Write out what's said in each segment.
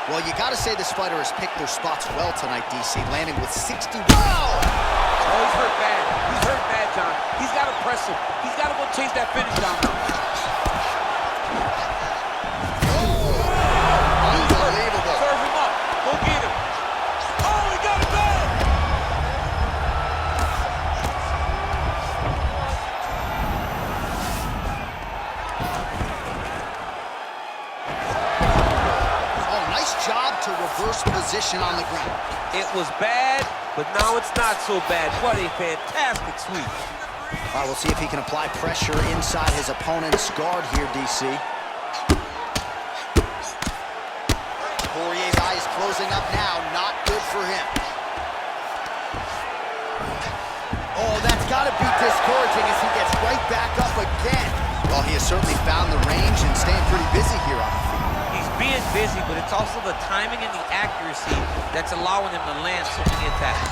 Well, you got to say this fighter has picked their spots well tonight, DC, landing with 60. Oh, he's hurt bad. He's hurt bad, John. He's got to press him. He's got to go chase that finish down now. Unbelievable. Serve him up. Go get him. Oh, he got it back. Oh, nice job to reverse position on the ground. It was bad, but now it's not so bad. What a fantastic sweep. All right, we'll see if he can apply pressure inside his opponent's guard here, DC. Poirier's eye is closing up now. Not good for him. Oh, that's got to be discouraging as he gets right back up again. Well, he has certainly found the range and staying pretty busy here on the feet. He's being busy, but it's also the timing and the accuracy that's allowing him to land so many attacks.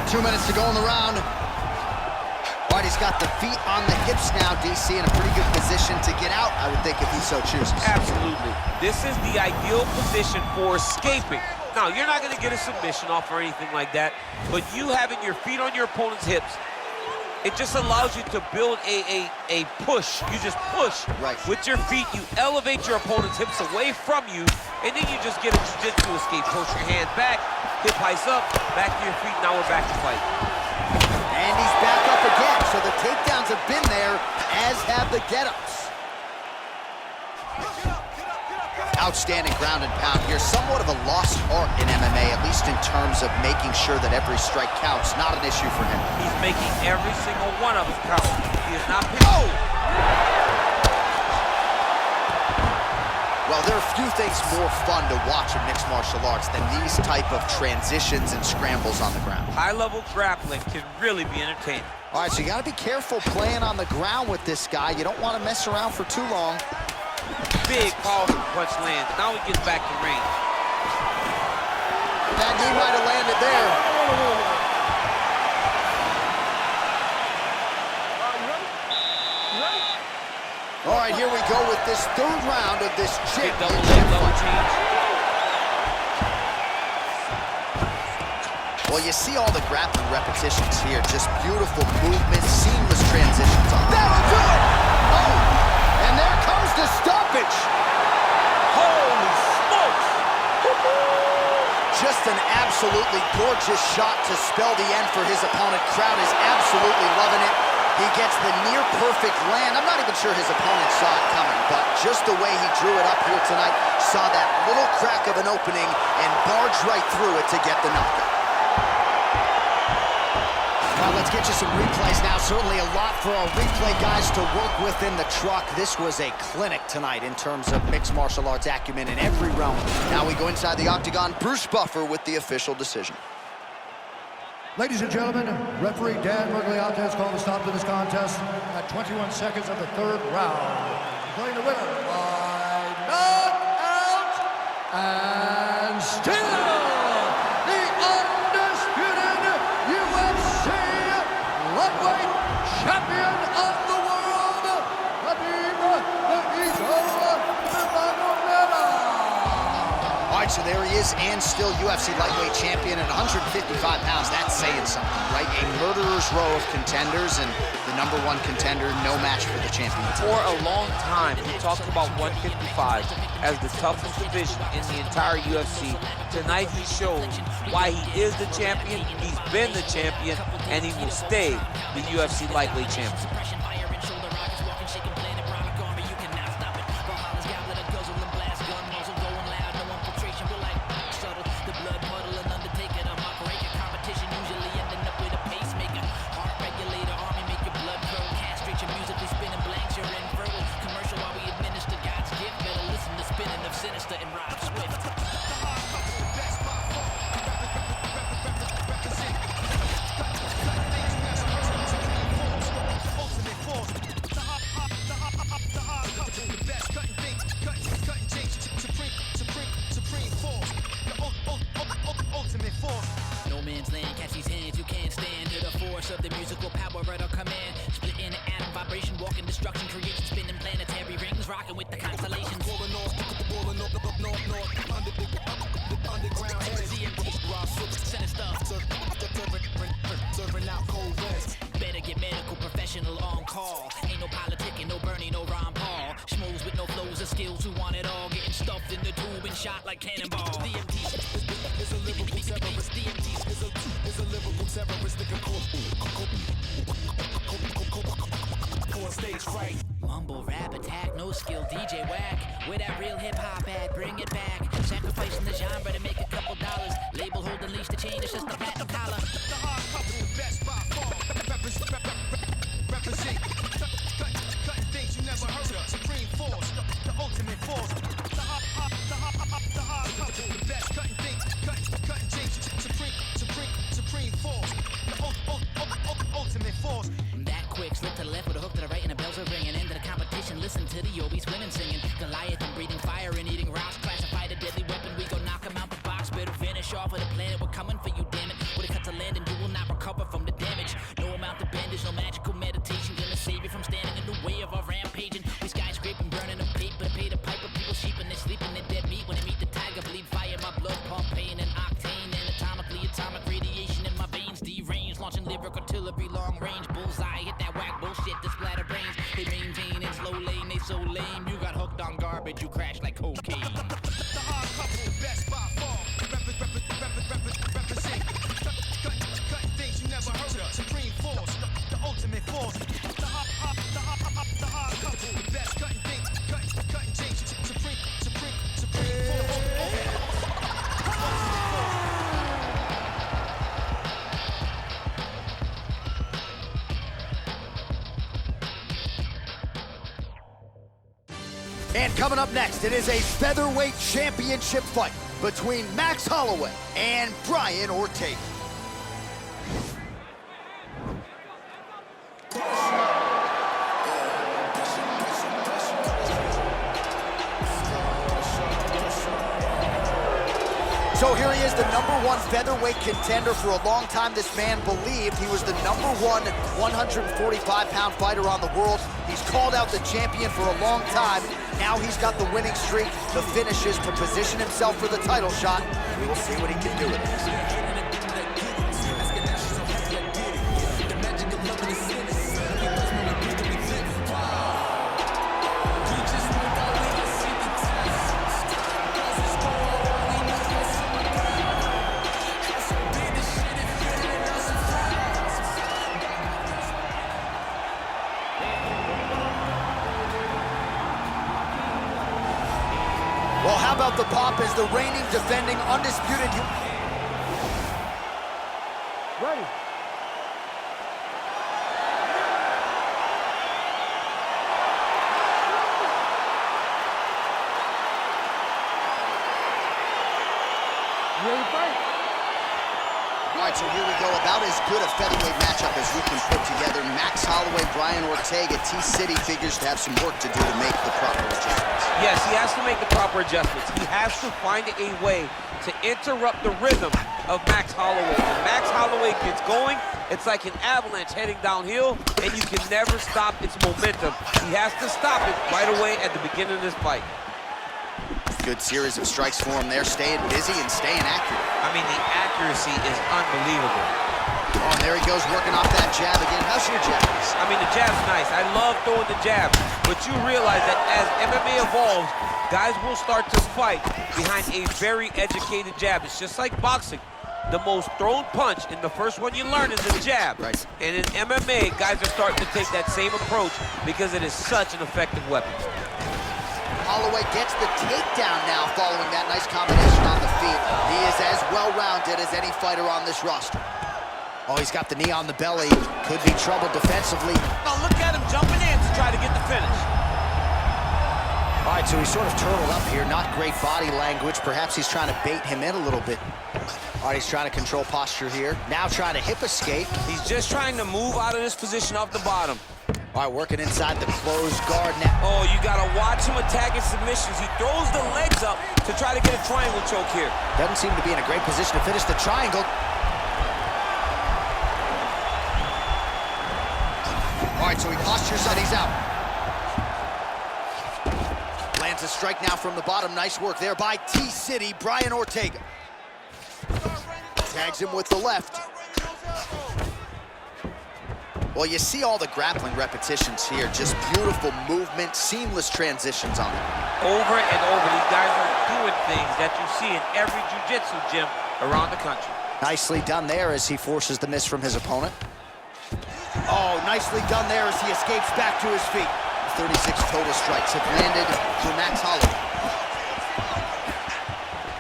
2 minutes to go in the round. All right, he's got the feet on the hips now, DC, in a pretty good position to get out, I would think, if he so chooses. Absolutely. This is the ideal position for escaping. Now, you're not going to get a submission off or anything like that, but you having your feet on your opponent's hips, it just allows you to build a push. You just push. Right. With your feet, you elevate your opponent's hips away from you, and then you just get a jiu-jitsu escape. Push your hand back, hip heights up, back to your feet. Now we're back to fight. And he's back up again, so the takedowns have been there, as have the get-ups. Outstanding ground and pound here. Somewhat of a lost art in MMA, at least in terms of making sure that every strike counts. Not an issue for him. He's making every single one of them count. He is not pitching. Oh! Well, there are few things more fun to watch in mixed martial arts than these type of transitions and scrambles on the ground. High-level grappling can really be entertaining. All right, so you got to be careful playing on the ground with this guy. You don't want to mess around for too long. Big, powerful punch lands. Now he gets back to range. That knee might have landed there. All right, here we go with this third round of this Double leg, double change. Well, you see all the grappling repetitions here. Just beautiful movement, seamless transitions on. That'll do it! Oh, and there comes the stoppage. Holy smokes! Just an absolutely gorgeous shot to spell the end for his opponent. Crowd is absolutely loving it. He gets the near-perfect land. I'm not even sure his opponent saw it coming, but just the way he drew it up here tonight, saw that little crack of an opening and barged right through it to get the knockout. Well, let's get you some replays now. Certainly a lot for our replay guys to work with in the truck. This was a clinic tonight in terms of mixed martial arts acumen in every realm. Now we go inside the octagon. Bruce Buffer with the official decision. Ladies and gentlemen, referee Dan Mergliata has called a stop to this contest at 21 seconds of the third round. Declaring the winner by knockout and still the undisputed UFC lightweight champion of the world, Khabib the Eagle Nurmagomedov. All right, so there he is, and still UFC lightweight champion at 155 pounds. That's saying something, right? A murderer's row of contenders, and the #1 contender, no match for the champion. For a long time, we talked about 155 as the toughest division in the entire UFC. Tonight, he shows why he is the champion, he's been the champion, and he will stay the UFC lightweight champion. rocking with the constellations. Underground DMT, center stuff. Serving out cold rest. Better get medical professional on call. Ain't no politicking, no Bernie, no Ron Paul. Schmoes with no flows or skills who want it all. Getting stuffed in the tube and shot like cannonballs. DMT is a lyrical terrorist. DMT is a lyrical terrorist. Stage fright. Mumble rap attack, no skill DJ whack. Where that real hip hop at, bring it back. Sacrificing the genre to make a couple dollars. Label holding leash to change, it's just a platinum collar. The hard couple, best by far. Represent, cutting things you never heard of. Supreme force, the ultimate force. The hard couple, the best cutting things, cutting things. Supreme force, the ultimate force. That quick, slip to the left with a hook to the right and the bells are ringing. Into the competition, listen to the Obies women singing. Goliath and breathing fire and eating rocks. Classified a deadly weapon, we go knock 'em out the box. Better vanish off of the planet, we're coming for you, damn it. With a cut to land and you will not recover from the damage. No amount of bandage, no magical meditation gonna save you from standing in the way of our rampaging. We skyscraping, burning up paper to pay the piper. People sheeping, they sleeping, they dead meat. When they meet the tiger, bleed fire, my blood pump pain and octane. Anatomically, atomic radiation in my veins. Deranged, launching lyric artillery, long range. Bullseye, hit that whack bullshit, the splatter brains. They maintain in slow lane, they so lame. You got hooked on garbage, you crash like cocaine. The hard couple, best by far. Represent, cutting things you never heard of. Supreme force, the ultimate force. The hard couple, the best cutting things, cutting things. Supreme force. And coming up next, it is a featherweight championship fight between Max Holloway and Brian Ortega. So here he is, the #1 featherweight contender. For a long time, this man believed he was the #1 145-pound fighter on the world. He's called out the champion for a long time. Now he's got the winning streak, the finishes to position himself for the title shot. We will see what he can do with it. Well, how about the pop as the reigning, defending, undisputed... Ready. Ready to fight? All right, so here we go. About as good a featherweight matchup as we can put together. Max Holloway, Brian Ortega. T-City figures to have some work to do to make the proper adjustments. Yes, he has to make the proper adjustments. He has to find a way to interrupt the rhythm of Max Holloway. When Max Holloway gets going, it's like an avalanche heading downhill, and you can never stop its momentum. He has to stop it right away at the beginning of this fight. Good series of strikes for him there, staying busy and staying accurate. I mean, the accuracy is unbelievable. Oh, and there he goes, working off that jab again. How's your jab? I mean, the jab's nice. I love throwing the jab, but you realize that as MMA evolves, guys will start to fight behind a very educated jab. It's just like boxing. The most thrown punch, and the first one you learn is the jab. Right. And in MMA, guys are starting to take that same approach because it is such an effective weapon. Holloway gets the takedown now following that nice combination on the feet. He is as well-rounded as any fighter on this roster. Oh, he's got the knee on the belly. Could be trouble defensively. Oh, look at him jumping in to try to get the finish. All right, so he's sort of turtled up here. Not great body language. Perhaps he's trying to bait him in a little bit. All right, he's trying to control posture here. Now trying to hip escape. He's just trying to move out of this position off the bottom. All right, working inside the closed guard now. Oh, you gotta watch him attacking submissions. He throws the legs up to try to get a triangle choke here. Doesn't seem to be in a great position to finish the triangle. All right, so he postures and he's out. Lands a strike now from the bottom. Nice work there by T-City, Brian Ortega. Tags him with the left. Well, you see all the grappling repetitions here. Just beautiful movement, seamless transitions on them. Over and over, these guys are doing things that you see in every jiu-jitsu gym around the country. Nicely done there as he forces the miss from his opponent. Oh, nicely done there as he escapes back to his feet. 36 total strikes have landed for Max Holloway.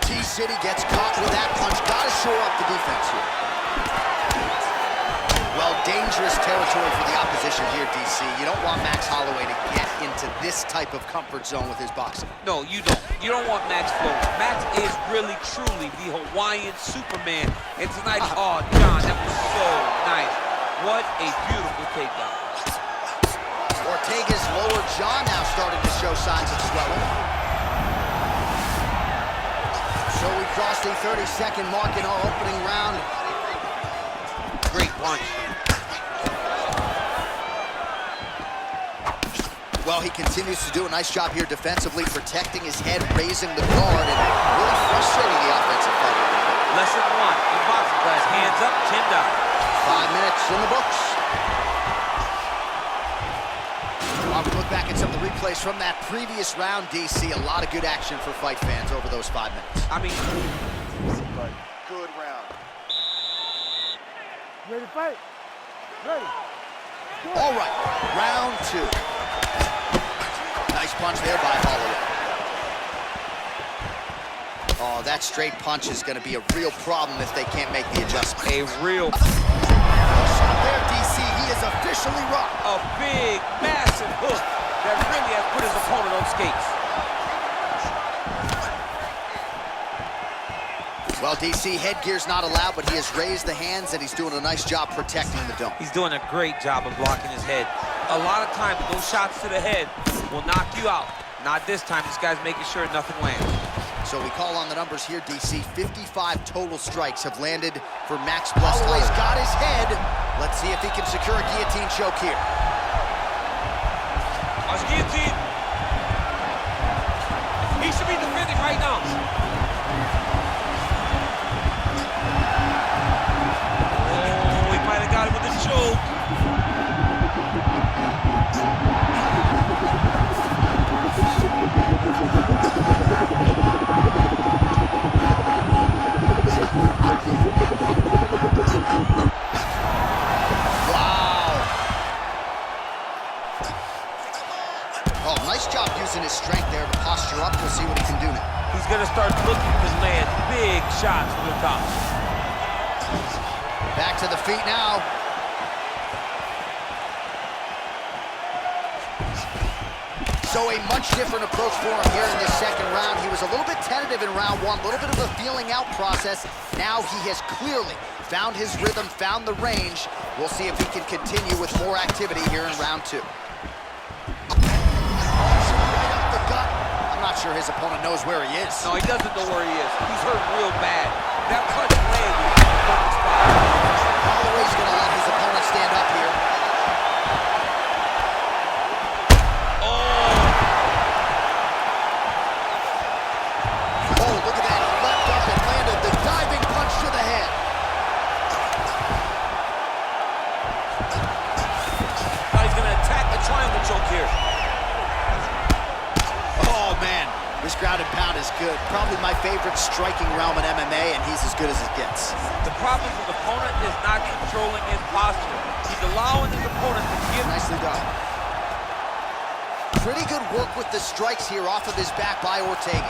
T-City gets caught with that punch. Gotta shore up the defense here. Well, dangerous territory for the opposition here, DC. You don't want Max Holloway to get into this type of comfort zone with his boxing. No, you don't. You don't want Max floating. Max is really, truly the Hawaiian Superman. And tonight, oh, John, that was so nice. What a beautiful takedown. Ortega's lower jaw now starting to show signs of swelling. So we crossed the 30-second mark in our opening round. Great punch. Well, he continues to do a nice job here defensively, protecting his head, raising the guard, and really frustrating the offensive fighter. Lesson 1 in boxing class, hands up, chin down. 5 minutes in the books. While we look back at some of the replays from that previous round, DC, a lot of good action for fight fans over those 5 minutes. I mean, Good round. Ready to fight? Ready. All right, round 2. Nice punch there by Holloway. Oh, that straight punch is going to be a real problem if they can't make the adjustment. a real, Shot there, DC. He is officially rocked. a big, massive hook that really has put his opponent on skates. Well, DC, headgear's not allowed, but he has raised the hands, and he's doing a nice job protecting the dome. He's doing a great job of blocking his head. A lot of times, those shots to the head will knock you out. Not this time. This guy's making sure nothing lands. So we call on the numbers here, DC. 55 total strikes have landed for Max Holloway's got his head. Let's see if he can secure a guillotine choke here. Watch guillotine. He should be defending right now. Oh, he might have got it with a choke. Oh, nice job using his strength there to posture up. We'll see what he can do now. He's going to start looking to land big shots from the top. Back to the feet now. So a much different approach for him here in this second round. He was a little bit tentative in round 1, a little bit of a feeling out process. Now he has clearly found his rhythm, found the range. We'll see if he can continue with more activity here in round 2. Right up the gut. I'm not sure his opponent knows where he is. No, he doesn't know where he is. He's hurt real bad. That punch landed in the perfect spot. Holloway's going to let his opponent stand up here. Oh, look at that. He leapt up and landed the diving punch to the head. Now he's going to attack the triangle choke here. Oh, man. This ground and pound is good. Probably my favorite striking realm in MMA, and he's as good as it gets. The problem is the opponent is not controlling his posture. He's allowing his opponent to give. Nicely done. Pretty good work with the strikes here off of his back by Ortega.